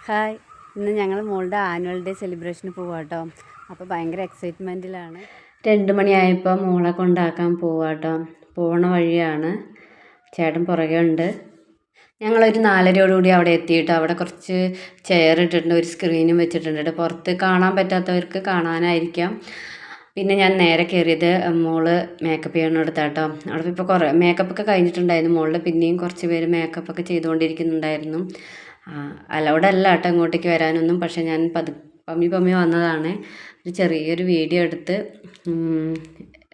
Hi, ഇന്ന് ഞങ്ങൾ മോളുടെ ആനുവൽ ഡേ സെലിബ്രേഷന് പോവാട്ടോ. അപ്പോൾ ഭയങ്കര എക്സൈറ്റ്മെൻറ്റിലാണ്. 2 മണിയായപ്പോൾ മോളെ കൊണ്ടാക്കാൻ പോവാട്ടോ. പോണ വഴിയാണ്, ചേട്ടൻ പുറകെ ഉണ്ട്. ഞങ്ങളൊരു 4:30 അവിടെ എത്തിയിട്ട് അവിടെ കുറച്ച് ചെയർ ഇട്ടിട്ടുണ്ട്, ഒരു സ്ക്രീനും വെച്ചിട്ടുണ്ട്. പുറത്ത് കാണാൻ പറ്റാത്തവർക്ക് കാണാനായിരിക്കാം. പിന്നെ ഞാൻ നേരെ കയറിയത് മോള് മേക്കപ്പ് ചെയ്യണമെടുത്താട്ടോ. അവിടെ ഇപ്പോൾ കുറേ മേക്കപ്പൊക്കെ കഴിഞ്ഞിട്ടുണ്ടായിരുന്നു മോളുടെ. പിന്നെയും കുറച്ച് പേര് മേക്കപ്പൊക്കെ ചെയ്തുകൊണ്ടിരിക്കുന്നുണ്ടായിരുന്നു. അലൗഡ് അല്ല കേട്ടോ ഇങ്ങോട്ടേക്ക് വരാനൊന്നും. പക്ഷേ ഞാൻ പമ്മി വന്നതാണ്. ഒരു ചെറിയൊരു വീഡിയോ എടുത്ത്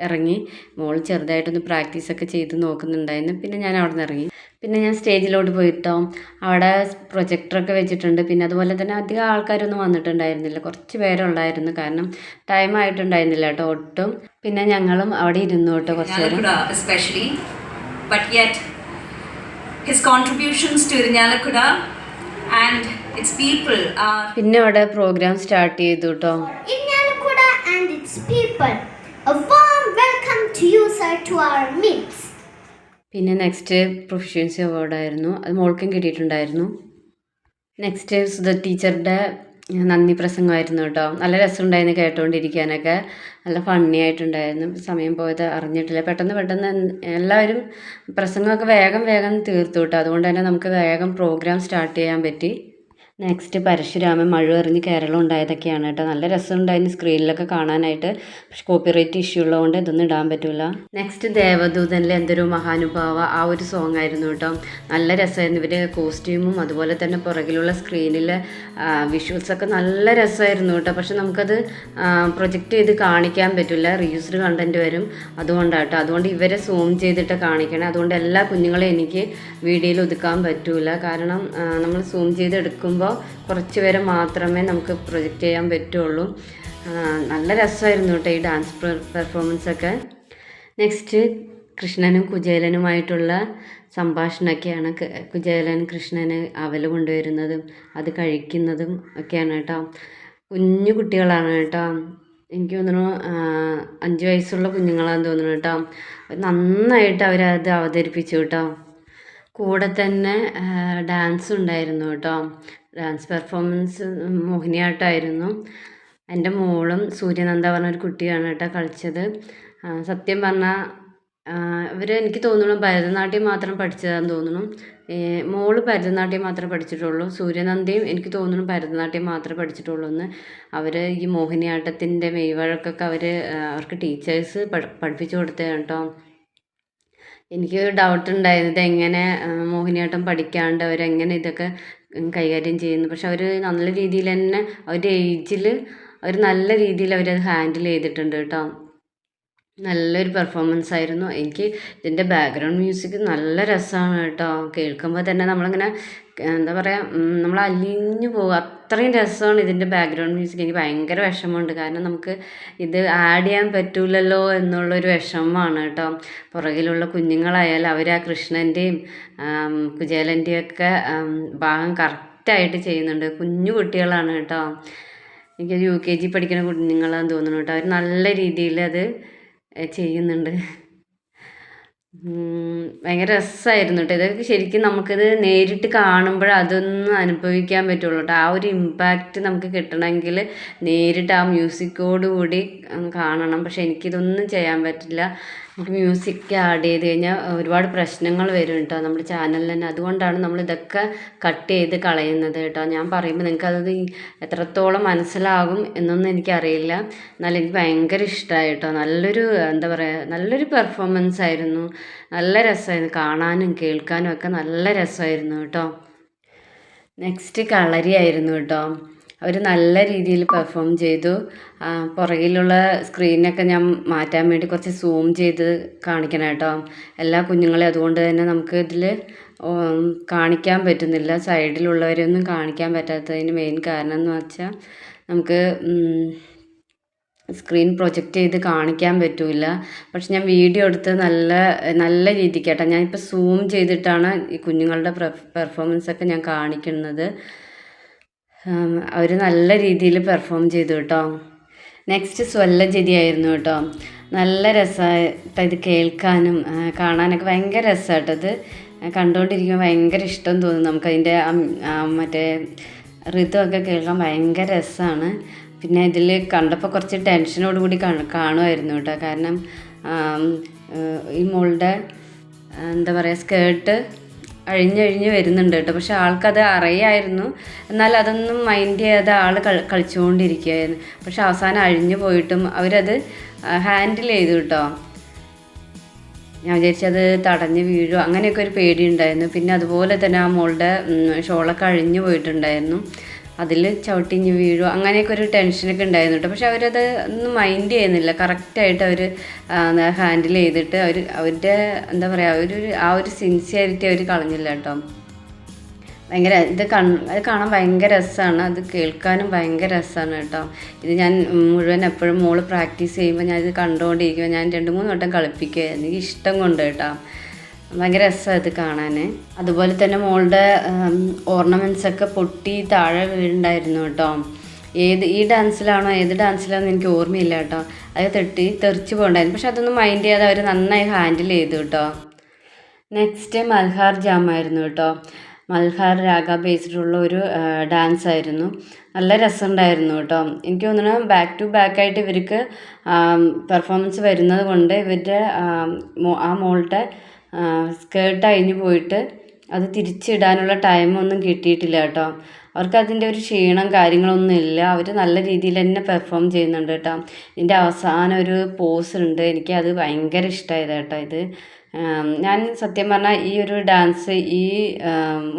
ഇറങ്ങി. മോൾ ചെറുതായിട്ടൊന്ന് പ്രാക്ടീസൊക്കെ ചെയ്ത് നോക്കുന്നുണ്ടായിരുന്നു. പിന്നെ ഞാൻ അവിടെ നിന്ന് ഇറങ്ങി. പിന്നെ ഞാൻ സ്റ്റേജിലോട്ട് പോയിട്ടോ. അവിടെ പ്രൊജക്ടറൊക്കെ വെച്ചിട്ടുണ്ട്. പിന്നെ അതുപോലെ തന്നെ അധികം ആൾക്കാരൊന്നും വന്നിട്ടുണ്ടായിരുന്നില്ല, കുറച്ച് പേരുണ്ടായിരുന്നു. കാരണം ടൈം ആയിട്ടുണ്ടായിരുന്നില്ല കേട്ടോ ഒട്ടും. പിന്നെ ഞങ്ങളും അവിടെ ഇരുന്നു കേട്ടോ കുറച്ച് നേരം. Especially, but yet his contributions to Irinjalakuda and its people are. പിന്നെ അവിടെ പ്രോഗ്രാം സ്റ്റാർട്ട് ചെയ്തു കേട്ടോ. Irinjalakuda and its people, a warm welcome to you, sir, to our midst. പിന്നെ നെക്സ്റ്റ് പ്രൊഫഷ്യൻസി അവാർഡായിരുന്നു, അത് മോൾക്കും കിട്ടിയിട്ടുണ്ടായിരുന്നു. നെക്സ്റ്റ് സുധ ടീച്ചറുടെ നന്ദി പ്രസംഗമായിരുന്നു കേട്ടോ. നല്ല രസമുണ്ടായിരുന്നു കേട്ടുകൊണ്ടിരിക്കാനൊക്കെ, നല്ല ഫണ്ണി ആയിട്ടുണ്ടായിരുന്നു. സമയം പോയത് അറിഞ്ഞിട്ടില്ല. പെട്ടെന്ന് എല്ലാവരും പ്രസംഗമൊക്കെ വേഗം തീർത്തു കേട്ടോ. അതുകൊണ്ട് തന്നെ നമുക്ക് വേഗം പ്രോഗ്രാം സ്റ്റാർട്ട് ചെയ്യാൻ പറ്റി. നെക്സ്റ്റ് പരശുരാമൻ മഴ എറിഞ്ഞ് കേരളം ഉണ്ടായതൊക്കെയാണ് കേട്ടോ. നല്ല രസമുണ്ടായിരുന്നു സ്ക്രീനിലൊക്കെ കാണാനായിട്ട്. പക്ഷെ കോപ്പിറൈറ്റ് ഇഷ്യൂ ഉള്ളതുകൊണ്ട് ഇതൊന്നും ഇടാൻ പറ്റില്ല. നെക്സ്റ്റ് ദേവദൂതനിലെ എന്തൊരു മഹാനുഭാവ, ആ ഒരു സോങ് ആയിരുന്നു കേട്ടോ. നല്ല രസമായിരുന്നു. ഇവർ കോസ്റ്റ്യൂമും അതുപോലെ തന്നെ പുറകിലുള്ള സ്ക്രീനിലെ വിഷ്വൽസൊക്കെ നല്ല രസമായിരുന്നു കേട്ടോ. പക്ഷെ നമുക്കത് പ്രൊജക്റ്റ് ചെയ്ത് കാണിക്കാൻ പറ്റില്ല, റീയൂസ്ഡ് കണ്ടൻറ്റ് വരും. അതുകൊണ്ടാട്ടോ, അതുകൊണ്ട് ഇവരെ സൂം ചെയ്തിട്ട് കാണിക്കണം. അതുകൊണ്ട് എല്ലാ കുഞ്ഞുങ്ങളെയും എനിക്ക് വീഡിയോയിൽ ഒതുക്കാൻ പറ്റില്ല. കാരണം നമ്മൾ സൂം ചെയ്ത് എടുക്കുമ്പോൾ കുറച്ച് പേരെ മാത്രമേ നമുക്ക് പ്രൊജക്റ്റ് ചെയ്യാൻ പറ്റുള്ളൂ. നല്ല രസമായിരുന്നു കേട്ടോ ഈ ഡാൻസ് പെർഫോമൻസൊക്കെ. നെക്സ്റ്റ് കൃഷ്ണനും കുചേലനുമായിട്ടുള്ള സംഭാഷണമൊക്കെയാണ്. കുചേലൻ കൃഷ്ണന് അവൽ കൊണ്ടുവരുന്നതും അത് കഴിക്കുന്നതും ഒക്കെയാണ് കേട്ടോ. കുഞ്ഞു കുട്ടികളാണ് കേട്ടോ. എനിക്ക് തോന്നുന്നു 5 വയസ്സുള്ള കുഞ്ഞുങ്ങളാണെന്ന് തോന്നുന്നു കേട്ടോ. നന്നായിട്ട് അവരത് അവതരിപ്പിച്ചു കേട്ടോ. കൂടെ തന്നെ ഡാൻസ് ഉണ്ടായിരുന്നു കേട്ടോ. ഡാൻസ് പെർഫോമൻസ് മോഹിനിയാട്ടമായിരുന്നു. എൻ്റെ മോളും സൂര്യനന്ദ പറഞ്ഞൊരു കുട്ടിയാണ് കേട്ടോ കളിച്ചത്. സത്യം പറഞ്ഞാൽ എനിക്ക് തോന്നുന്നു ഭരതനാട്യം മാത്രം പഠിച്ചതാണെന്ന് തോന്നുന്നു. മോള് ഭരതനാട്യം മാത്രമേ പഠിച്ചിട്ടുള്ളൂ. സൂര്യനന്ദയും എനിക്ക് തോന്നുന്നു ഭരതനാട്യം മാത്രമേ പഠിച്ചിട്ടുള്ളൂ എന്ന്. അവർ ഈ മോഹിനിയാട്ടത്തിൻ്റെ മെയ്വഴക്കൊക്കെ അവർക്ക് ടീച്ചേഴ്സ് പഠിപ്പിച്ചു കൊടുത്തതാണ് കേട്ടോ. എനിക്ക് ഡൗട്ട് ഉണ്ടായിരുന്നത് എങ്ങനെ മോഹിനിയാട്ടം പഠിക്കാണ്ട് അവരെങ്ങനെ ഇതൊക്കെ കൈകാര്യം ചെയ്യുന്നു. പക്ഷെ അവർ നല്ല രീതിയിൽ തന്നെ അവരുടെ ഏജിൽ അവർ നല്ല രീതിയിൽ അവരത് ഹാൻഡിൽ ചെയ്തിട്ടുണ്ട് കേട്ടോ. നല്ലൊരു പെർഫോമൻസ് ആയിരുന്നു. എനിക്ക് ഇതിൻ്റെ ബാക്ക്ഗ്രൗണ്ട് മ്യൂസിക് നല്ല രസമാണ് കേട്ടോ. കേൾക്കുമ്പോൾ തന്നെ നമ്മളിങ്ങനെ എന്താ പറയുക, നമ്മൾ അലിഞ്ഞു പോകും, അത്രയും രസമാണ് ഇതിൻ്റെ ബാക്ക്ഗ്രൗണ്ട് മ്യൂസിക്. എനിക്ക് ഭയങ്കര വിഷമമുണ്ട്, കാരണം നമുക്ക് ഇത് ആഡ് ചെയ്യാൻ പറ്റൂലല്ലോ എന്നുള്ളൊരു വിഷമമാണ് കേട്ടോ. പുറകിലുള്ള കുഞ്ഞുങ്ങളായാലും അവർ ആ കൃഷ്ണൻ്റെയും കുചേലൻ്റെയും ഒക്കെ ഭാഗം കറക്റ്റായിട്ട് ചെയ്യുന്നുണ്ട്. കുഞ്ഞു കുട്ടികളാണ് കേട്ടോ. എനിക്കൊരു UKG പഠിക്കുന്ന കുഞ്ഞുങ്ങളാണെന്ന് തോന്നുന്നു കേട്ടോ. അവർ നല്ല രീതിയിൽ അത് ചെയ്യുന്നുണ്ട്. ഭയങ്കര രസമായിരുന്നു കേട്ടോ. ഇതൊക്കെ ശരിക്കും നമുക്കിത് നേരിട്ട് കാണുമ്പോൾ അതൊന്നും അനുഭവിക്കാൻ പറ്റുള്ളൂ കേട്ടോ. ആ ഒരു ഇമ്പാക്റ്റ് നമുക്ക് കിട്ടണമെങ്കിൽ നേരിട്ട് ആ മ്യൂസിക്കോട് കൂടി കാണണം. പക്ഷെ എനിക്കിതൊന്നും ചെയ്യാൻ പറ്റില്ല. എനിക്ക് മ്യൂസിക് ആഡ് ചെയ്ത് കഴിഞ്ഞാൽ ഒരുപാട് പ്രശ്നങ്ങൾ വരും കേട്ടോ നമ്മുടെ ചാനലിൽ തന്നെ. അതുകൊണ്ടാണ് നമ്മളിതൊക്കെ കട്ട് ചെയ്ത് കളയുന്നത് കേട്ടോ. ഞാൻ പറയുമ്പോൾ നിങ്ങൾക്കത് എത്രത്തോളം മനസ്സിലാകും എന്നൊന്നും എനിക്കറിയില്ല. എന്നാലും എനിക്ക് ഭയങ്കര ഇഷ്ടമായി കേട്ടോ. നല്ലൊരു എന്താ പറയുക, നല്ലൊരു പെർഫോമൻസ് ആയിരുന്നു. നല്ല രസമായിരുന്നു കാണാനും കേൾക്കാനും ഒക്കെ, നല്ല രസമായിരുന്നു കേട്ടോ. നെക്സ്റ്റ് കളരിയായിരുന്നു കേട്ടോ. അവർ നല്ല രീതിയിൽ പെർഫോം ചെയ്തു. പുറകിലുള്ള സ്ക്രീനൊക്കെ ഞാൻ മാറ്റാൻ വേണ്ടി കുറച്ച് സൂം ചെയ്ത് കാണിക്കണം കേട്ടോ എല്ലാ കുഞ്ഞുങ്ങളെയും. അതുകൊണ്ട് തന്നെ നമുക്ക് ഇതിൽ കാണിക്കാൻ പറ്റുന്നില്ല. സൈഡിലുള്ളവരെയൊന്നും കാണിക്കാൻ പറ്റാത്തതിന് മെയിൻ കാരണം എന്ന് വെച്ചാൽ നമുക്ക് സ്ക്രീൻ പ്രൊജക്റ്റ് ചെയ്ത് കാണിക്കാൻ പറ്റില്ല. പക്ഷെ ഞാൻ വീഡിയോ എടുത്ത് നല്ല രീതിക്ക് കേട്ടോ, ഞാനിപ്പോൾ സൂം ചെയ്തിട്ടാണ് ഈ കുഞ്ഞുങ്ങളുടെ പെർഫോമൻസൊക്കെ ഞാൻ കാണിക്കുന്നത്. അവർ നല്ല രീതിയിൽ പെർഫോം ചെയ്തു കേട്ടോ. നെക്സ്റ്റ് സ്വല്ലജതി ആയിരുന്നു കേട്ടോ. നല്ല രസമായിട്ട് ഇത് കേൾക്കാനും കാണാനൊക്കെ ഭയങ്കര രസമായിട്ടത് കണ്ടുകൊണ്ടിരിക്കുമ്പോൾ ഭയങ്കര ഇഷ്ടം തോന്നും നമുക്കതിൻ്റെ മറ്റേ ഋതുവൊക്കെ കേൾക്കാൻ ഭയങ്കര രസമാണ്. പിന്നെ ഇതിൽ കണ്ടപ്പോൾ കുറച്ച് ടെൻഷനോട് കൂടി കാണുമായിരുന്നു കേട്ടോ. കാരണം ഈ മോളുടെ എന്താ പറയുക സ്കേർട്ട് അഴിഞ്ഞഴിഞ്ഞ് വരുന്നുണ്ട് കേട്ടോ. പക്ഷെ ആൾക്കത് അറിയായിരുന്നു. എന്നാൽ അതൊന്നും മൈൻഡ് ചെയ്യാതെ ആൾ കളിച്ചുകൊണ്ടിരിക്കുകയായിരുന്നു. പക്ഷെ അവസാനം അഴിഞ്ഞു പോയിട്ടും അവരത് ഹാൻഡിൽ ചെയ്തു കേട്ടോ. ഞാൻ വിചാരിച്ചത് തടഞ്ഞ് വീഴും അങ്ങനെയൊക്കെ ഒരു പേടി ഉണ്ടായിരുന്നു. പിന്നെ അതുപോലെ തന്നെ ആ മോളുടെ ഷോളൊക്കെ അഴിഞ്ഞു പോയിട്ടുണ്ടായിരുന്നു. അതിൽ ചവിട്ടിഞ്ഞ് വീഴും അങ്ങനെയൊക്കെ ഒരു ടെൻഷനൊക്കെ ഉണ്ടായിരുന്നു കേട്ടോ. പക്ഷെ അവരത് ഒന്നും മൈൻഡ് ചെയ്യുന്നില്ല. കറക്റ്റായിട്ട് അവർ ഹാൻഡിൽ ചെയ്തിട്ട് അവരുടെ എന്താ പറയുക ആ ഒരു സിൻസിയറിറ്റി അവർ കളഞ്ഞില്ല കേട്ടോ. ഭയങ്കര അത് കാണാൻ ഭയങ്കര രസമാണ്. അത് കേൾക്കാനും ഭയങ്കര രസമാണ് കേട്ടോ. ഇത് ഞാൻ മുഴുവൻ എപ്പോഴും മോള് പ്രാക്ടീസ് ചെയ്യുമ്പോൾ ഞാനിത് കണ്ടുകൊണ്ടിരിക്കുമ്പോൾ ഞാൻ 2-3 വട്ടം കളിപ്പിക്കുക. എനിക്ക് ഇഷ്ടം കൊണ്ട് കേട്ടോ. ഭയങ്കര രസമാണ് ഇത് കാണാൻ. അതുപോലെ തന്നെ മോളുടെ ഓർണമെൻറ്റ്സൊക്കെ പൊട്ടി താഴെ വീഴുണ്ടായിരുന്നു കേട്ടോ. ഈ ഡാൻസിലാണോ ഏത് ഡാൻസിലാണെന്ന് എനിക്ക് ഓർമ്മയില്ല കേട്ടോ. അത് തെറിച്ച് പോകണ്ടായിരുന്നു. പക്ഷെ അതൊന്നും മൈൻഡ് ചെയ്യാതെ അവർ നന്നായി ഹാൻഡിൽ ചെയ്തു കേട്ടോ. നെക്സ്റ്റ് മൽഹാർ ജാമായിരുന്നു കേട്ടോ. മൽഹാർ രാഗ ബേസ്ഡുള്ള ഒരു ഡാൻസ് ആയിരുന്നു. നല്ല രസമുണ്ടായിരുന്നു കേട്ടോ. എനിക്ക് തോന്നുന്നു ബാക്ക് ടു ബാക്ക് ആയിട്ട് ഇവർക്ക് പെർഫോമൻസ് വരുന്നത് കൊണ്ട് ഇവരുടെ ആ മോളുടെ സ്കേർട്ട് അഴിഞ്ഞു പോയിട്ട് അത് തിരിച്ചിടാനുള്ള ടൈമൊന്നും കിട്ടിയിട്ടില്ല കേട്ടോ. അവർക്ക് അതിൻ്റെ ഒരു ക്ഷീണം കാര്യങ്ങളൊന്നും ഇല്ല. അവർ നല്ല രീതിയിൽ തന്നെ പെർഫോം ചെയ്യുന്നുണ്ട് കേട്ടോ. ഇതിൻ്റെ അവസാനം ഒരു പോസ് ഉണ്ട്. എനിക്കത് ഭയങ്കര ഇഷ്ടമായത് കേട്ടോ. ഇത് ഞാൻ സത്യം പറഞ്ഞാൽ ഈ ഒരു ഡാൻസ്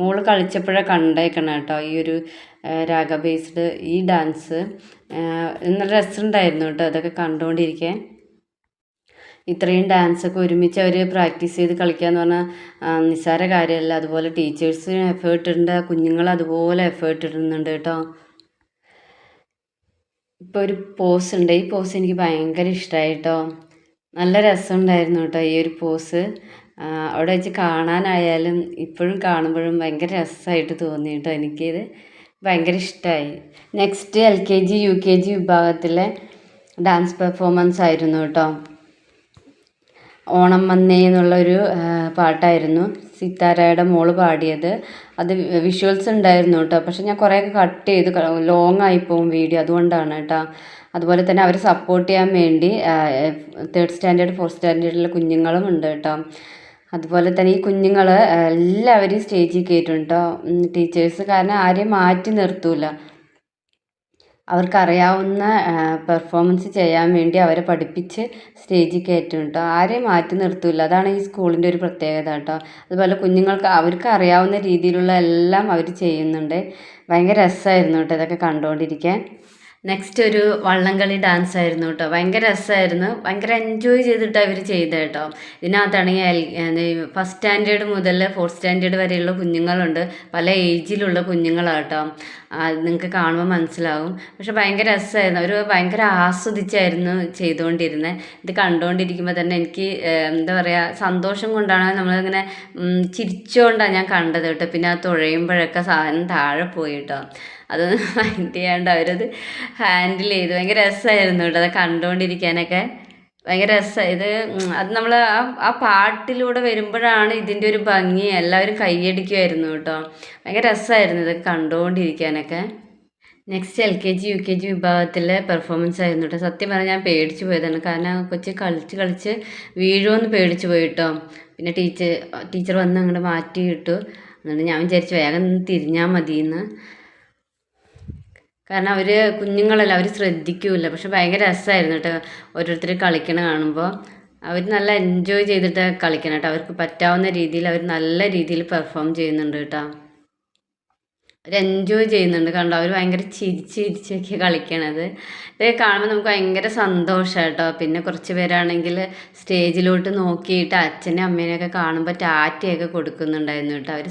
മോള് കളിച്ചപ്പോഴേ കണ്ടേക്കണം കേട്ടോ. ഈ ഒരു രാഗ ബേസ്ഡ് ഈ ഡാൻസ് നല്ല രസമുണ്ടായിരുന്നു കേട്ടോ. അതൊക്കെ കണ്ടുകൊണ്ടിരിക്കാൻ ഇത്രയും ഡാൻസൊക്കെ ഒരുമിച്ച് അവർ പ്രാക്ടീസ് ചെയ്ത് കളിക്കുക എന്ന് പറഞ്ഞാൽ നിസ്സാര കാര്യമല്ല. അതുപോലെ ടീച്ചേഴ്സിന് എഫേർട്ട് ഉണ്ട്, കുഞ്ഞുങ്ങൾ അതുപോലെ എഫേർട്ട് ഇടുന്നുണ്ട് കേട്ടോ. ഇപ്പോൾ ഒരു പോസ് ഉണ്ട്. ഈ പോസ് എനിക്ക് ഭയങ്കര ഇഷ്ടമായി കേട്ടോ. നല്ല രസമുണ്ടായിരുന്നു കേട്ടോ ഈ ഒരു പോസ്. അവിടെ വെച്ച് കാണാനായാലും ഇപ്പോഴും കാണുമ്പോഴും ഭയങ്കര രസമായിട്ട് തോന്നി കേട്ടോ. എനിക്കിത് ഭയങ്കര ഇഷ്ടമായി. നെക്സ്റ്റ് LKG UKG വിഭാഗത്തിലെ ഡാൻസ് പെർഫോമൻസ് ആയിരുന്നു കേട്ടോ. ഓണം വന്നേ എന്നുള്ളൊരു പാട്ടായിരുന്നു സിത്താരയുടെ മോള് പാടിയത്. അത് വിഷ്വൽസ് ഉണ്ടായിരുന്നു കേട്ടോ. പക്ഷെ ഞാൻ കുറേയൊക്കെ കട്ട് ചെയ്ത് ലോങ് ആയിപ്പോവും വീഡിയോ, അതുകൊണ്ടാണ് കേട്ടോ. അതുപോലെ തന്നെ അവരെ സപ്പോർട്ട് ചെയ്യാൻ വേണ്ടി 3rd സ്റ്റാൻഡേർഡ് 4th സ്റ്റാൻഡേർഡിലെ കുഞ്ഞുങ്ങളും ഉണ്ട് കേട്ടോ. അതുപോലെ തന്നെ ഈ കുഞ്ഞുങ്ങൾ എല്ലാവരും സ്റ്റേജിൽ കയറ്റും കേട്ടോ ടീച്ചേഴ്സ്. കാരണം ആരെയും മാറ്റി നിർത്തൂല. അവർക്കറിയാവുന്ന പെർഫോമൻസ് ചെയ്യാൻ വേണ്ടി അവരെ പഠിപ്പിച്ച് സ്റ്റേജിൽ കയറ്റും കേട്ടോ. ആരെയും മാറ്റി നിർത്തൂല. അതാണ് ഈ സ്കൂളിൻ്റെ ഒരു പ്രത്യേകത കേട്ടോ. അതുപോലെ കുഞ്ഞുങ്ങൾക്ക് അവർക്ക് അറിയാവുന്ന രീതിയിലുള്ള എല്ലാം അവർ ചെയ്യുന്നുണ്ട്. ഭയങ്കര രസമായിരുന്നു കേട്ടോ ഇതൊക്കെ കണ്ടുകൊണ്ടിരിക്കാൻ. നെക്സ്റ്റ് ഒരു വള്ളംകളി ഡാൻസ് ആയിരുന്നു കേട്ടോ. ഭയങ്കര രസമായിരുന്നു. ഭയങ്കര എൻജോയ് ചെയ്തിട്ട് അവർ ചെയ്ത കേട്ടോ. ഇതിനകത്താണെങ്കിൽ 1st സ്റ്റാൻഡേർഡ് മുതൽ 4th സ്റ്റാൻഡേർഡ് വരെയുള്ള കുഞ്ഞുങ്ങളുണ്ട്. പല ഏജിലുള്ള കുഞ്ഞുങ്ങളാണ് കേട്ടോ. നിങ്ങൾക്ക് കാണുമ്പോൾ മനസ്സിലാവും. പക്ഷെ ഭയങ്കര രസമായിരുന്നു. അവർ ഭയങ്കര ആസ്വദിച്ചായിരുന്നു ചെയ്തുകൊണ്ടിരുന്നത്. ഇത് കണ്ടുകൊണ്ടിരിക്കുമ്പോൾ തന്നെ എനിക്ക് എന്താ പറയുക സന്തോഷം കൊണ്ടാണ് നമ്മളിങ്ങനെ ചിരിച്ചുകൊണ്ടാണ് ഞാൻ കണ്ടത് കേട്ടോ. പിന്നെ അത് തുഴയുമ്പോഴൊക്കെ സാധനം താഴെ പോയി കേട്ടോ. അതൊന്നും മൈൻഡ് ചെയ്യാണ്ട് അവരത് ഹാൻഡിൽ ചെയ്തു. ഭയങ്കര രസമായിരുന്നു കേട്ടോ അത് കണ്ടുകൊണ്ടിരിക്കാനൊക്കെ. ഭയങ്കര രസമാണ് ഇത്. അത് നമ്മൾ ആ പാട്ടിലൂടെ വരുമ്പോഴാണ് ഇതിൻ്റെ ഒരു ഭംഗി. എല്ലാവരും കൈയടിക്കുമായിരുന്നു കേട്ടോ. ഭയങ്കര രസമായിരുന്നു ഇതൊക്കെ കണ്ടുകൊണ്ടിരിക്കാനൊക്കെ. നെക്സ്റ്റ് LKG UKG വിഭാഗത്തിലെ പെർഫോമൻസ് ആയിരുന്നു കേട്ടോ. സത്യം പറഞ്ഞാൽ ഞാൻ പേടിച്ചു പോയതാണ്. കാരണം കൊച്ച് കളിച്ച് വീഴുമെന്ന് പേടിച്ചു പോയി കേട്ടോ. പിന്നെ ടീച്ചർ വന്ന് അങ്ങോട്ട് മാറ്റി ഇട്ടു. എന്നിട്ട് ഞാൻ വിചാരിച്ചു വേഗം തിരിഞ്ഞാൽ മതിയെന്ന്. കാരണം അവർ കുഞ്ഞുങ്ങളല്ല, അവർ ശ്രദ്ധിക്കില്ല. പക്ഷെ ഭയങ്കര രസമായിരുന്നു കേട്ടോ ഓരോരുത്തർ കളിക്കണ കാണുമ്പോൾ. അവർ നല്ല എൻജോയ് ചെയ്തിട്ട് കളിക്കണം കേട്ടോ. അവർക്ക് പറ്റാവുന്ന രീതിയിൽ അവർ നല്ല രീതിയിൽ പെർഫോം ചെയ്യുന്നുണ്ട് കേട്ടോ. അവർ എൻജോയ് ചെയ്യുന്നുണ്ട് കണ്ടോ. അവർ ഭയങ്കര ചിരിച്ചൊക്കെ കളിക്കണത്. ഇതൊക്കെ കാണുമ്പോൾ നമുക്ക് ഭയങ്കര സന്തോഷമാണ് കേട്ടോ. പിന്നെ കുറച്ച് പേരാണെങ്കിൽ സ്റ്റേജിലോട്ട് നോക്കിയിട്ട് അച്ഛനും അമ്മേനെയൊക്കെ കാണുമ്പോൾ ടാറ്റയൊക്കെ കൊടുക്കുന്നുണ്ടായിരുന്നു കേട്ടോ. അവർ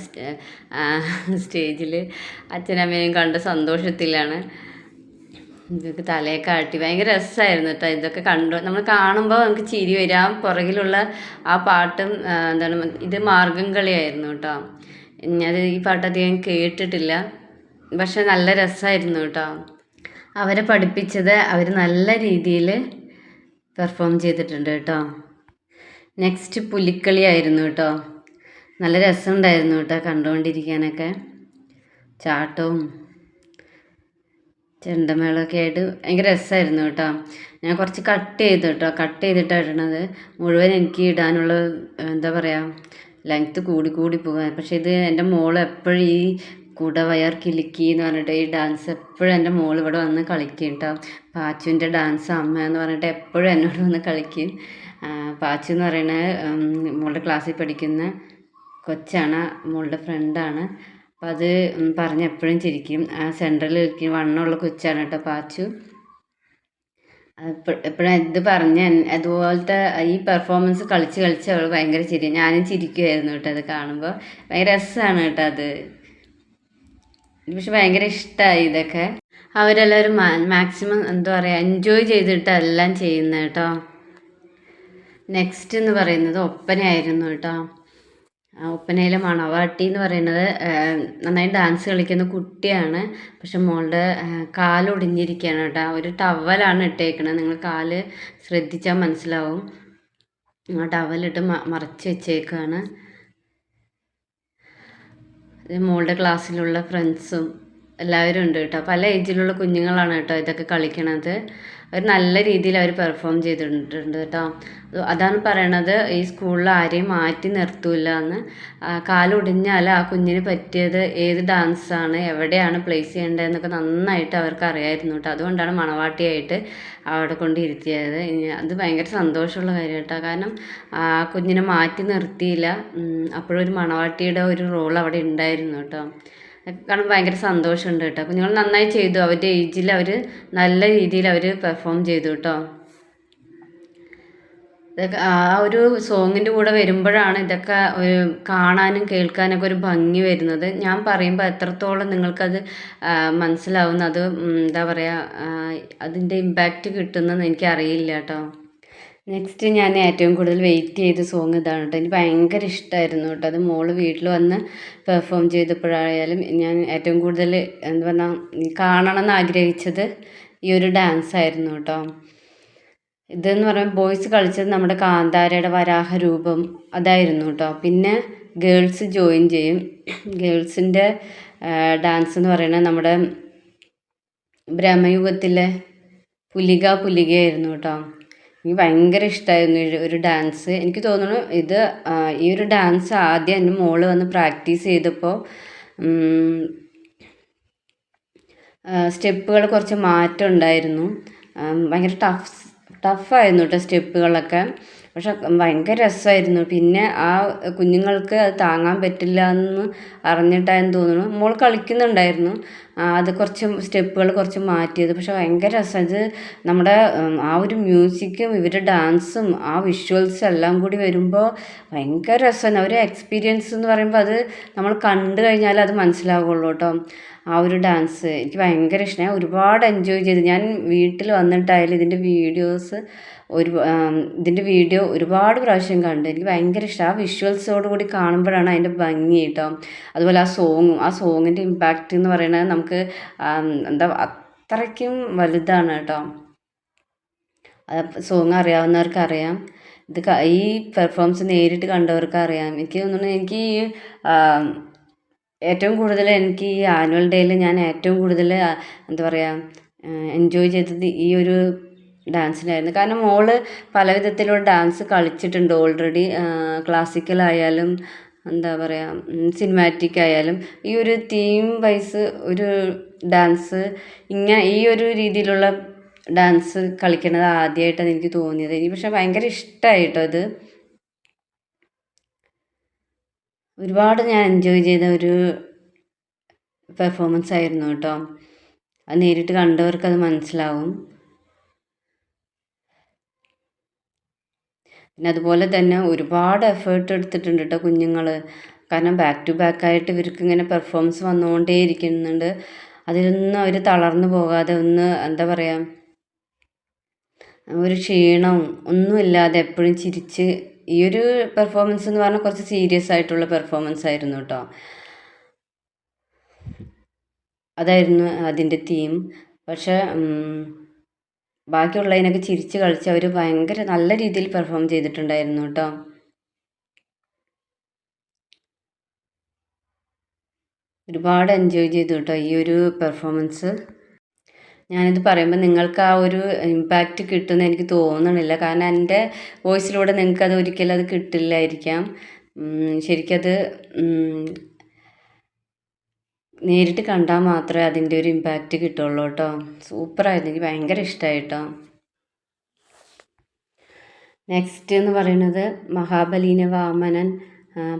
സ്റ്റേജിൽ അച്ഛനും അമ്മേനെയും കണ്ട സന്തോഷത്തിലാണ്. ഇതൊക്കെ തലയൊക്കെ ആട്ടി ഭയങ്കര രസമായിരുന്നു കേട്ടോ. ഇതൊക്കെ നമ്മൾ കാണുമ്പോൾ നമുക്ക് ചിരി വരാം. പുറകിലുള്ള ആ പാട്ടും എന്താണ് ഇത് മാർഗം കളിയായിരുന്നു കേട്ടോ. അത് ഈ പാട്ട് അധികം കേട്ടിട്ടില്ല. പക്ഷെ നല്ല രസമായിരുന്നു കേട്ടോ. അവരെ പഠിപ്പിച്ചത് അവർ നല്ല രീതിയിൽ പെർഫോം ചെയ്തിട്ടുണ്ട് കേട്ടോ. നെക്സ്റ്റ് പുലിക്കളി ആയിരുന്നു കേട്ടോ. നല്ല രസമുണ്ടായിരുന്നു കേട്ടോ കണ്ടുകൊണ്ടിരിക്കാനൊക്കെ. ചാട്ടവും ചെണ്ടമേളമൊക്കെ ആയിട്ട് ഭയങ്കര രസമായിരുന്നു കേട്ടോ. ഞാൻ കുറച്ച് കട്ട് ചെയ്തു കേട്ടോ, കട്ട് ചെയ്തിട്ടാണ് ഇടണത്. മുഴുവൻ എനിക്ക് ഇടാനുള്ള എന്താ പറയുക ലെങ്ത്ത് കൂടി കൂടി പോകാൻ. പക്ഷേ ഇത് എൻ്റെ മോൾ എപ്പോഴും ഈ കുടവയർ കിലുക്കി എന്ന് പറഞ്ഞിട്ട് ഈ ഡാൻസ് എപ്പോഴും എൻ്റെ മോൾ ഇവിടെ വന്ന് കളിക്കും കേട്ടോ. പാച്ചുവിൻ്റെ ഡാൻസ് അമ്മ എന്ന് പറഞ്ഞിട്ട് എപ്പോഴും എന്നോട് വന്ന് കളിക്കും. പാച്ചു എന്ന് പറയുന്നത് മോളുടെ ക്ലാസ്സിൽ പഠിക്കുന്ന കൊച്ചാണ്, മോളുടെ ഫ്രണ്ടാണ്. അപ്പം അത് പറഞ്ഞ് എപ്പോഴും ചിരിക്കും. സെൻട്രലിൽ ഇരിക്കും, വണ്ണമുള്ള കൊച്ചാണ് കേട്ടോ പാച്ചു. എപ്പോഴും ഇത് പറഞ്ഞ് അതുപോലത്തെ ഈ പെർഫോമൻസ് കളിച്ച് കളിച്ച് അവൾ ഭയങ്കര ചിരി. ഞാനും ചിരിക്കുമായിരുന്നു കേട്ടോ അത് കാണുമ്പോൾ. ഭയങ്കര രസമാണ് കേട്ടോ അത്. പക്ഷെ ഭയങ്കര ഇഷ്ടമായി ഇതൊക്കെ. അവരെല്ലാവരും മാക്സിമം എന്താ പറയുക എൻജോയ് ചെയ്തിട്ടാണ് എല്ലാം ചെയ്യുന്നത് കേട്ടോ. നെക്സ്റ്റ് എന്ന് പറയുന്നത് ഒപ്പനയായിരുന്നു കേട്ടോ. ഒപ്പനയിലെ മണവാട്ടി എന്ന് പറയുന്നത് നന്നായി ഡാൻസ് കളിക്കുന്ന കുട്ടിയാണ്. പക്ഷെ മോളുടെ കാലൊടിഞ്ഞിരിക്കുകയാണ് കേട്ടോ. ഒരു ടവലാണ് ഇട്ടേക്കണത്, നിങ്ങൾ കാല് ശ്രദ്ധിച്ചാൽ മനസ്സിലാവും. ആ ടവലിട്ട് മറച്ച് വെച്ചേക്കാണ്. മോളുടെ ക്ലാസ്സിലുള്ള ഫ്രണ്ട്സും എല്ലാവരും ഉണ്ട് കേട്ടോ. പല ഏജിലുള്ള കുഞ്ഞുങ്ങളാണ് കേട്ടോ ഇതൊക്കെ കളിക്കണത്. അവർ നല്ല രീതിയിൽ അവർ പെർഫോം ചെയ്തിട്ടുണ്ട് കേട്ടോ. അതാണ് പറയണത്, ഈ സ്കൂളിൽ ആരെയും മാറ്റി നിർത്തൂല എന്ന്. കാലൊടിഞ്ഞാൽ ആ കുഞ്ഞിന് പറ്റിയത് ഏത് ഡാൻസാണ്, എവിടെയാണ് പ്ലേസ് ചെയ്യേണ്ടതെന്നൊക്കെ നന്നായിട്ട് അവർക്ക് അറിയായിരുന്നു കേട്ടോ. അതുകൊണ്ടാണ് മണവാട്ടിയായിട്ട് അവിടെ കൊണ്ട് ഇരുത്തിയത്. അത് ഭയങ്കര സന്തോഷമുള്ള കാര്യം കേട്ടോ. കാരണം ആ കുഞ്ഞിനെ മാറ്റി നിർത്തിയില്ല. അപ്പോഴൊരു മണവാട്ടിയുടെ ഒരു റോൾ അവിടെ ഉണ്ടായിരുന്നു കേട്ടോ. കാരണം ഭയങ്കര സന്തോഷമുണ്ട് കേട്ടോ. കുഞ്ഞുങ്ങൾ നന്നായി ചെയ്തു. അവരുടെ ഏജിൽ അവർ നല്ല രീതിയിൽ അവർ പെർഫോം ചെയ്തു കേട്ടോ. ഇതൊക്കെ ആ ഒരു സോങ്ങിൻ്റെ കൂടെ വരുമ്പോഴാണ് ഇതൊക്കെ കാണാനും കേൾക്കാനൊക്കെ ഒരു ഭംഗി വരുന്നത്. ഞാൻ പറയുമ്പോൾ എത്രത്തോളം നിങ്ങൾക്കത് മനസ്സിലാവുന്നത്, എന്താ പറയുക അതിൻ്റെ ഇമ്പാക്റ്റ് കിട്ടുന്നതെന്ന് എനിക്കറിയില്ല കേട്ടോ. നെക്സ്റ്റ് ഞാൻ ഏറ്റവും കൂടുതൽ വെയിറ്റ് ചെയ്ത സോങ് ഇതാണ് കേട്ടോ. എനിക്ക് ഭയങ്കര ഇഷ്ടമായിരുന്നു കേട്ടോ. അത് മോള് വീട്ടിൽ വന്ന് പെർഫോം ചെയ്തപ്പോഴായാലും ഞാൻ ഏറ്റവും കൂടുതൽ എന്താ പറഞ്ഞാൽ കാണണം എന്ന് ആഗ്രഹിച്ചത് ഈ ഒരു ഡാൻസ് ആയിരുന്നു കേട്ടോ. ഇതെന്ന് പറയുമ്പോൾ ബോയ്സ് കളിച്ചത് നമ്മുടെ കാന്താരയുടെ വരാഹരൂപം അതായിരുന്നു കേട്ടോ. പിന്നെ ഗേൾസ് ജോയിൻ ചെയ്യും. ഗേൾസിൻ്റെ ഡാൻസ് എന്ന് പറയുന്നത് നമ്മുടെ ബ്രഹ്മയുഗത്തിലെ പുലികയായിരുന്നു കേട്ടോ. എനിക്ക് ഭയങ്കര ഇഷ്ടമായിരുന്നു ഒരു ഡാൻസ്. എനിക്ക് തോന്നുന്നു ഇത് ഈ ഒരു ഡാൻസ് ആദ്യം എൻ്റെ മോള് വന്ന് പ്രാക്ടീസ് ചെയ്തപ്പോൾ സ്റ്റെപ്പുകൾ കുറച്ച് മാറ്റം ഉണ്ടായിരുന്നു. ഭയങ്കര ടഫായിരുന്നു കേട്ടോ സ്റ്റെപ്പുകളൊക്കെ. പക്ഷെ ഭയങ്കര രസമായിരുന്നു. പിന്നെ ആ കുഞ്ഞുങ്ങൾക്ക് അത് താങ്ങാൻ പറ്റില്ല എന്ന് അറിഞ്ഞിട്ടായെന്ന് തോന്നുന്നു മോൾ കളിക്കുന്നുണ്ടായിരുന്നു. അത് കുറച്ച് സ്റ്റെപ്പുകൾ കുറച്ച് മാറ്റിയത്. പക്ഷെ ഭയങ്കര രസം. ഇത് നമ്മുടെ ആ ഒരു മ്യൂസിക്കും ഇവരുടെ ഡാൻസും ആ വിഷ്വൽസും എല്ലാം കൂടി വരുമ്പോൾ ഭയങ്കര രസമാണ്. ഒരു എക്സ്പീരിയൻസ് എന്ന് പറയുമ്പോൾ അത് നമ്മൾ കണ്ടു കഴിഞ്ഞാൽ അത് മനസ്സിലാവുള്ളൂ കേട്ടോ. ആ ഒരു ഡാൻസ് എനിക്ക് ഭയങ്കര ഇഷ്ടമായി. ഒരുപാട് എൻജോയ് ചെയ്തു. ഞാൻ വീട്ടിൽ വന്നിട്ടായാലും ഇതിൻ്റെ വീഡിയോ ഒരുപാട് പ്രാവശ്യം കണ്ടു. എനിക്ക് ഭയങ്കര ഇഷ്ടം. ആ വിഷ്വൽസോട് കൂടി കാണുമ്പോഴാണ് അതിൻ്റെ ഭംഗി കേട്ടോ. അതുപോലെ ആ സോങ്ങിൻ്റെ ഇമ്പാക്റ്റ് എന്ന് പറയുന്നത് നമുക്ക് എന്താ അത്രയ്ക്കും വലുതാണ് കേട്ടോ. സോങ് അറിയാവുന്നവർക്ക് അറിയാം. ഈ പെർഫോമൻസ് നേരിട്ട് കണ്ടവർക്ക് അറിയാം. എനിക്ക് തോന്നുന്നു എനിക്ക് ഏറ്റവും കൂടുതൽ എനിക്ക് ഈ ആനുവൽ ഡേയിൽ ഞാൻ ഏറ്റവും കൂടുതൽ എന്താ പറയുക എൻജോയ് ചെയ്തത് ഈ ഒരു ഡാൻസിനായിരുന്നു. കാരണം മോള് പല വിധത്തിലുള്ള ഡാൻസ് കളിച്ചിട്ടുണ്ട് ഓൾറെഡി. ക്ലാസിക്കലായാലും എന്താ പറയുക സിനിമാറ്റിക് ആയാലും ഈ ഒരു തീം വൈസ് ഒരു ഡാൻസ് ഈ ഒരു രീതിയിലുള്ള ഡാൻസ് കളിക്കുന്നത് ആദ്യമായിട്ടാണ് എനിക്ക് തോന്നിയത്. എനിക്ക് പക്ഷേ ഭയങ്കര ഇഷ്ടമായിട്ടോ ഇത്. ഒരുപാട് ഞാൻ എൻജോയ് ചെയ്ത ഒരു പെർഫോമൻസ് ആയിരുന്നു കേട്ടോ. അത് നേരിട്ട് കണ്ടവർക്ക് അത് മനസ്സിലാവും. പിന്നെ അതുപോലെ തന്നെ ഒരുപാട് എഫേർട്ട് എടുത്തിട്ടുണ്ട് കേട്ടോ കുഞ്ഞുങ്ങൾ. കാരണം ബാക്ക് ടു ബാക്ക് ആയിട്ട് ഇവർക്ക് ഇങ്ങനെ പെർഫോമൻസ് വന്നുകൊണ്ടേ ഇരിക്കുന്നുണ്ട്. അതിലൊന്നും അവർ തളർന്നു പോകാതെ എന്താ പറയുക ഒരു ക്ഷീണം ഒന്നുമില്ലാതെ എപ്പോഴും ചിരിച്ച് ഈ ഒരു പെർഫോമൻസ് എന്ന് പറഞ്ഞാൽ കുറച്ച് സീരിയസ് ആയിട്ടുള്ള പെർഫോമൻസ് ആയിരുന്നു കേട്ടോ. അതായിരുന്നു അതിൻ്റെ തീം. പക്ഷേ ബാക്കിയുള്ളതിനൊക്കെ ചിരിച്ച് കളിച്ച് അവർ ഭയങ്കര നല്ല രീതിയിൽ പെർഫോം ചെയ്തിട്ടുണ്ടായിരുന്നു കേട്ടോ. ഒരുപാട് എൻജോയ് ചെയ്തു കേട്ടോ ഈ ഒരു പെർഫോമൻസ്. ഞാനിത് പറയുമ്പോൾ നിങ്ങൾക്ക് ആ ഒരു ഇമ്പാക്റ്റ് കിട്ടുമെന്ന് എനിക്ക് തോന്നണില്ല. കാരണം എൻ്റെ വോയിസിലൂടെ നിങ്ങൾക്കത് ഒരിക്കലും അത് കിട്ടില്ലായിരിക്കാം. ശരിക്കത് നേരിട്ട് കണ്ടാൽ മാത്രമേ അതിൻ്റെ ഒരു ഇമ്പാക്റ്റ് കിട്ടുള്ളൂ കേട്ടോ. സൂപ്പറായിരുന്നു, എനിക്ക് ഭയങ്കര ഇഷ്ടമായി കേട്ടോ. നെക്സ്റ്റ് എന്ന് പറയുന്നത് മഹാബലീനെ വാമനൻ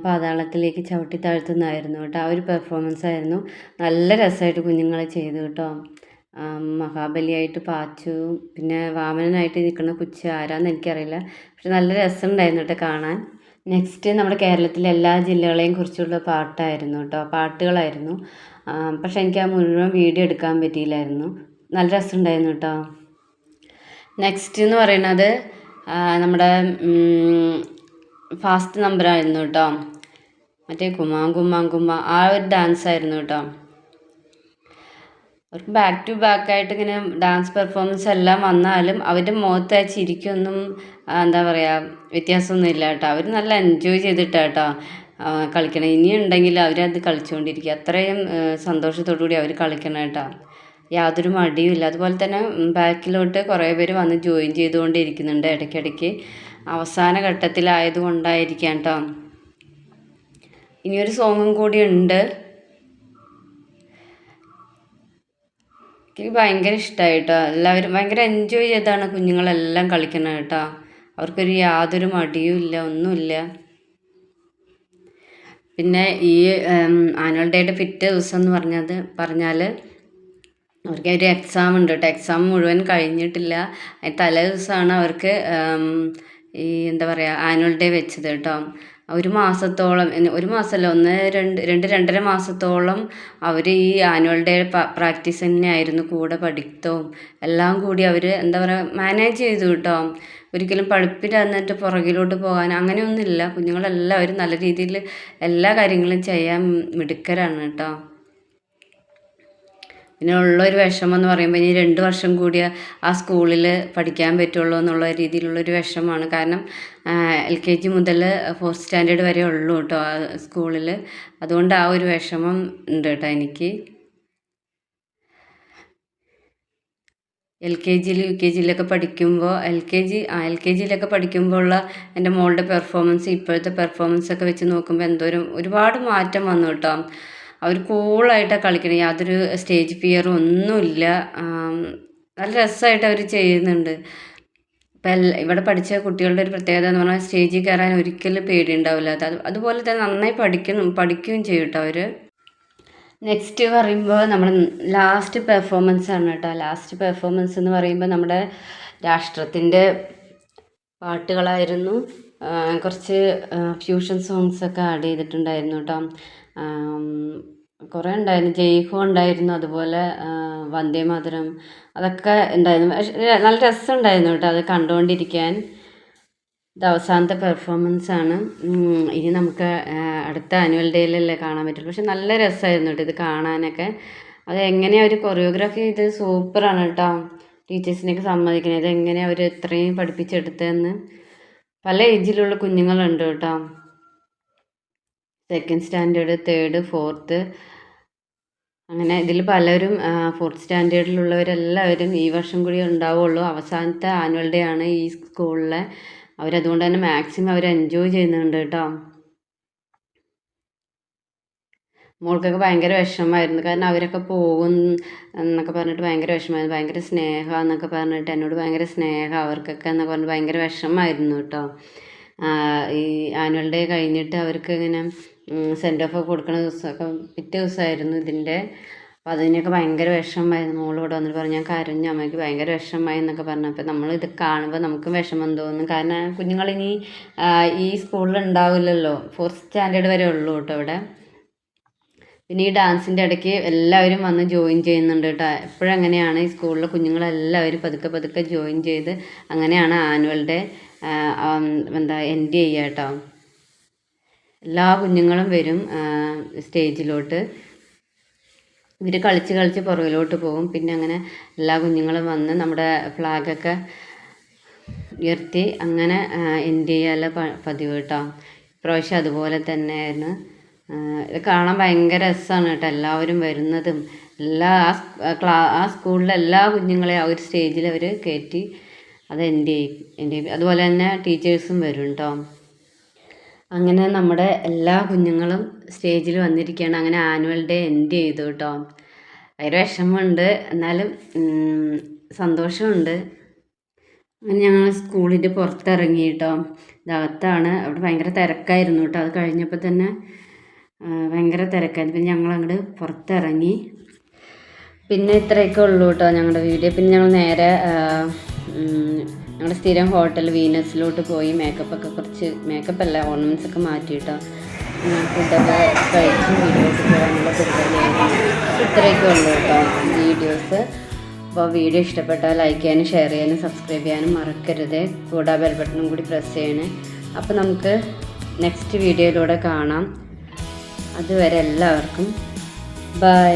പാതാളത്തിലേക്ക് ചവിട്ടി താഴ്ത്തുന്നതായിരുന്നു കേട്ടോ. ആ ഒരു പെർഫോമൻസ് ആയിരുന്നു. നല്ല രസമായിട്ട് കുഞ്ഞുങ്ങളെ ചെയ്തു കേട്ടോ. മഹാബലിയായിട്ട് പാച്ചു, പിന്നെ വാമനനായിട്ട് നിൽക്കുന്ന കുച്ച് ആരാന്ന് എനിക്കറിയില്ല, പക്ഷെ നല്ല രസമുണ്ടായിരുന്നു കേട്ടോ കാണാൻ. നെക്സ്റ്റ് നമ്മുടെ കേരളത്തിലെ എല്ലാ ജില്ലകളെയും കുറിച്ചുള്ള പാട്ടായിരുന്നു കേട്ടോ, പാട്ടുകളായിരുന്നു. പക്ഷെ എനിക്ക് ആ മുഴുവൻ വീഡിയോ എടുക്കാൻ പറ്റിയില്ലായിരുന്നു. നല്ല രസമുണ്ടായിരുന്നു കേട്ടോ. നെക്സ്റ്റ് എന്ന് പറയുന്നത് നമ്മുടെ ഫാസ്റ്റ് നമ്പറായിരുന്നു കേട്ടോ. മറ്റേ കുമാം കുമാം കുമാ ആ ഒരു ഡാൻസ് ആയിരുന്നു കേട്ടോ. അവർക്ക് ബാക്ക് ടു ബാക്ക് ആയിട്ട് ഇങ്ങനെ ഡാൻസ് പെർഫോമൻസ് എല്ലാം വന്നാലും അവരുടെ മുഖത്ത് ചിരിക്കൊന്നും എന്താ പറയുക വ്യത്യാസമൊന്നും ഇല്ല കേട്ടോ. അവർ നല്ല എൻജോയ് ചെയ്തിട്ടാണ് കേട്ടോ കളിക്കണം. ഇനിയുണ്ടെങ്കിൽ അവരത് കളിച്ചുകൊണ്ടിരിക്കുക, അത്രയും സന്തോഷത്തോടു കൂടി അവർ കളിക്കണം കേട്ടോ. യാതൊരു മടിയും ഇല്ല. അതുപോലെ തന്നെ ബാക്കിലോട്ട് കുറേ പേര് വന്ന് ജോയിൻ ചെയ്തുകൊണ്ടിരിക്കുന്നുണ്ട് ഇടയ്ക്കിടയ്ക്ക്. അവസാന ഘട്ടത്തിലായത് കൊണ്ടായിരിക്കാം കേട്ടോ. ഇനിയൊരു സോങ്ങും കൂടി ഉണ്ട്. എനിക്ക് ഭയങ്കര ഇഷ്ടമായി കേട്ടോ. എല്ലാവരും ഭയങ്കര എൻജോയ് ചെയ്താണ് കുഞ്ഞുങ്ങളെല്ലാം കളിക്കുന്നത് കേട്ടോ. അവർക്കൊരു യാതൊരു മടിയും ഇല്ല, ഒന്നുമില്ല. പിന്നെ ഈ ആനുവൽ ഡേയുടെ പിറ്റേ ദിവസം എന്ന് പറഞ്ഞാൽ അവർക്ക് ഒരു എക്സാം ഉണ്ട് കേട്ടോ. എക്സാം മുഴുവൻ കഴിഞ്ഞിട്ടില്ല. അതിന് തലേ ദിവസമാണ് അവർക്ക് ഈ എന്താ പറയുക ആനുവൽ ഡേ വെച്ചത് കേട്ടോ. ഒരു മാസത്തോളം, ഒരു മാസമല്ല, രണ്ടര മാസത്തോളം അവർ ഈ ആനുവൽ ഡേ പ്രാക്ടീസ് തന്നെയായിരുന്നു. കൂടെ പഠിത്തവും എല്ലാം കൂടി അവർ എന്താ പറയുക മാനേജ് ചെയ്തു കേട്ടോ. ഒരിക്കലും പഠിപ്പിൽ പുറകിലോട്ട് പോകാൻ അങ്ങനെയൊന്നുമില്ല. കുഞ്ഞുങ്ങളെല്ലാവരും നല്ല രീതിയിൽ എല്ലാ കാര്യങ്ങളും ചെയ്യാൻ മിടുക്കരാണ് കേട്ടോ. പിന്നെ ഉള്ളൊരു വിഷമം എന്ന് പറയുമ്പോൾ ഇനി 2 വർഷം കൂടി ആ സ്കൂളിൽ പഠിക്കാൻ പറ്റുള്ളൂ എന്നുള്ള രീതിയിലുള്ളൊരു വിഷമമാണ്. കാരണം LKG മുതൽ 4th സ്റ്റാൻഡേർഡ് വരെ ഉള്ളൂ കേട്ടോ ആ സ്കൂളിൽ. അതുകൊണ്ട് ആ ഒരു വിഷമം ഉണ്ട് കേട്ടോ എനിക്ക്. LKG UKGയിലൊക്കെ പഠിക്കുമ്പോൾ LKGയിലൊക്കെ പഠിക്കുമ്പോൾ ഉള്ള എൻ്റെ മോളുടെ പെർഫോമൻസ് ഇപ്പോഴത്തെ പെർഫോമൻസൊക്കെ വെച്ച് നോക്കുമ്പോൾ ഒരുപാട് മാറ്റം വന്നു കേട്ടോ. അവർ കൂളായിട്ടാണ് കളിക്കണം, യാതൊരു സ്റ്റേജ് ഫിയറും ഒന്നുമില്ല. നല്ല രസമായിട്ട് അവർ ചെയ്യുന്നുണ്ട്. ഇപ്പം ഇവിടെ പഠിച്ച കുട്ടികളുടെ ഒരു പ്രത്യേകത എന്ന് പറഞ്ഞാൽ സ്റ്റേജിൽ കയറാൻ ഒരിക്കലും പേടിയുണ്ടാവില്ല. അതുപോലെ തന്നെ നന്നായി പഠിക്കുകയും ചെയ്യും കേട്ടോ അവർ. നെക്സ്റ്റ് പറയുമ്പോൾ നമ്മുടെ ലാസ്റ്റ് പെർഫോമൻസ് ആണ് കേട്ടോ. ലാസ്റ്റ് പെർഫോമൻസ് എന്ന് പറയുമ്പോൾ നമ്മുടെ രാഷ്ട്രത്തിൻ്റെ പാട്ടുകളായിരുന്നു. കുറച്ച് ഫ്യൂഷൻ സോങ്സൊക്കെ ആഡ് ചെയ്തിട്ടുണ്ടായിരുന്നു കേട്ടോ. കുറേ ഉണ്ടായിരുന്നു. ജയ്ഹോ ഉണ്ടായിരുന്നു, അതുപോലെ വന്ദേ മാതരം അതൊക്കെ ഉണ്ടായിരുന്നു. നല്ല രസമുണ്ടായിരുന്നു കേട്ടോ അത് കണ്ടുകൊണ്ടിരിക്കാൻ. ഇത് അവസാനത്തെ പെർഫോമൻസ് ആണ്. ഇനി നമുക്ക് അടുത്ത ആനുവൽ ഡേയിലല്ലേ കാണാൻ പറ്റുള്ളൂ. പക്ഷെ നല്ല രസമായിരുന്നു കേട്ടോ ഇത് കാണാനൊക്കെ. അത് എങ്ങനെയാണ് അവർ കൊറിയോഗ്രാഫി ചെയ്ത് സൂപ്പറാണ് കേട്ടോ. ടീച്ചേഴ്സിനെയൊക്കെ സമ്മതിക്കണം. ഇതെങ്ങനെയാണ് അവർ ഇത്രയും പഠിപ്പിച്ചെടുത്തതെന്ന്. പല ഏജിലുള്ള കുഞ്ഞുങ്ങളുണ്ട് കേട്ടോ. 2nd സ്റ്റാൻഡേർഡ്, 3rd, 4th അങ്ങനെ ഇതിൽ പലരും 4th സ്റ്റാൻഡേർഡിലുള്ളവരെല്ലാവരും ഈ വർഷം കൂടി ഉണ്ടാവുള്ളൂ. അവസാനത്തെ ആനുവൽ ഡേ ആണ് ഈ സ്കൂളിലെ. അവരതുകൊണ്ട് തന്നെ മാക്സിമം അവർ എൻജോയ് ചെയ്യുന്നുണ്ട് കേട്ടോ. മോൾക്കൊക്കെ ഭയങ്കര വിഷമമായിരുന്നു. കാരണം അവരൊക്കെ പോകും എന്നൊക്കെ പറഞ്ഞിട്ട് ഭയങ്കര വിഷമമായിരുന്നു. ഭയങ്കര സ്നേഹം എന്നൊക്കെ പറഞ്ഞിട്ട് എന്നോട് ഭയങ്കര സ്നേഹം അവർക്കൊക്കെ എന്നൊക്കെ പറഞ്ഞിട്ട് ഭയങ്കര വിഷമമായിരുന്നു കേട്ടോ. ഈ ആനുവൽ ഡേ കഴിഞ്ഞിട്ട് അവർക്ക് ഇങ്ങനെ സെൻഡ് ഓഫ് കൊടുക്കുന്ന ദിവസമൊക്കെ പിറ്റേ ദിവസമായിരുന്നു ഇതിൻ്റെ. അപ്പോൾ അതിനൊക്കെ ഭയങ്കര വിഷമമായിരുന്നു. മോളിവിടെ വന്നിട്ട് പറഞ്ഞു, ഞാൻ കരഞ്ഞു, അമ്മയ്ക്ക് ഭയങ്കര വിഷമമായി എന്നൊക്കെ പറഞ്ഞു. അപ്പോൾ നമ്മളിത് കാണുമ്പോൾ നമുക്കും വിഷമം തോന്നും. കാരണം കുഞ്ഞുങ്ങളിനി ഈ സ്കൂളിൽ ഉണ്ടാവില്ലല്ലോ. 4th സ്റ്റാൻഡേർഡ് വരെ ഉള്ളൂ കേട്ടോ ഇവിടെ. പിന്നെ ഈ ഡാൻസിൻ്റെ ഇടയ്ക്ക് എല്ലാവരും വന്ന് ജോയിൻ ചെയ്യുന്നുണ്ട് കേട്ടോ. എപ്പോഴും അങ്ങനെയാണ് ഈ സ്കൂളിലെ കുഞ്ഞുങ്ങളെല്ലാവരും പതുക്കെ ജോയിൻ ചെയ്ത് അങ്ങനെയാണ് ആനുവൽ ഡേ എൻഡ് ചെയ്യുക കേട്ടോ. എല്ലാ കുഞ്ഞുങ്ങളും വരും സ്റ്റേജിലോട്ട്. ഇവർ കളിച്ച് പുറകിലോട്ട് പോകും. പിന്നെ അങ്ങനെ എല്ലാ കുഞ്ഞുങ്ങളും വന്ന് നമ്മുടെ ഫ്ലാഗൊക്കെ ഉയർത്തി അങ്ങനെ എൻഡ് ചെയ്യാനുള്ള പതിവ് കേട്ടോ. ഇപ്രാവശ്യം അതുപോലെ തന്നെയായിരുന്നു. ഇത് കാണാൻ ഭയങ്കര രസമാണ് കേട്ടോ. എല്ലാവരും വരുന്നതും ആ സ്കൂളിലെ എല്ലാ കുഞ്ഞുങ്ങളെയും ആ ഒരു സ്റ്റേജിൽ അവർ കയറ്റി അത് എൻ്റെ അതുപോലെ തന്നെ ടീച്ചേഴ്സും വരും കേട്ടോ. അങ്ങനെ നമ്മുടെ എല്ലാ കുഞ്ഞുങ്ങളും സ്റ്റേജിൽ വന്നിരിക്കുകയാണ്. അങ്ങനെ ആനുവൽ ഡേ എൻഡ് ചെയ്തു കേട്ടോ. ഭയങ്കര വിഷമമുണ്ട്, എന്നാലും സന്തോഷമുണ്ട്. അങ്ങനെ ഞങ്ങൾ സ്കൂളിൻ്റെ പുറത്തിറങ്ങി കേട്ടോ. ഇതകത്താണ്, അവിടെ ഭയങ്കര തിരക്കായിരുന്നു കേട്ടോ. അത് കഴിഞ്ഞപ്പോൾ തന്നെ ഭയങ്കര തിരക്കായിരുന്നു. പിന്നെ ഞങ്ങൾ അങ്ങോട്ട് പുറത്തിറങ്ങി. പിന്നെ ഇത്രയൊക്കെ ഉള്ളൂ കേട്ടോ ഞങ്ങളുടെ വീഡിയോ. പിന്നെ ഞങ്ങൾ നേരെ ഞങ്ങളുടെ സ്ഥിരം ഹോട്ടൽ വീനസിലോട്ട് പോയി മേക്കപ്പല്ല ഓർണമെൻറ്റ്സ് ഒക്കെ മാറ്റിയിട്ടോ. ഫുഡൊക്കെ കഴിച്ച് വീഡിയോസ് പോകാനുള്ള പരിപാടിയായിരുന്നു. ഇത്രയൊക്കെ ഉള്ളൂ കേട്ടോ വീഡിയോസ്. അപ്പോൾ വീഡിയോ ഇഷ്ടപ്പെട്ടാൽ ലൈക്ക് ചെയ്യാനും ഷെയർ ചെയ്യാനും സബ്സ്ക്രൈബ് ചെയ്യാനും മറക്കരുത്. കൂടാതെ ബെൽ ബട്ടണും കൂടി പ്രസ് ചെയ്യണേ. അപ്പോൾ നമുക്ക് നെക്സ്റ്റ് വീഡിയോയിലൂടെ കാണാം. അതുവരെ എല്ലാവർക്കും ബൈ.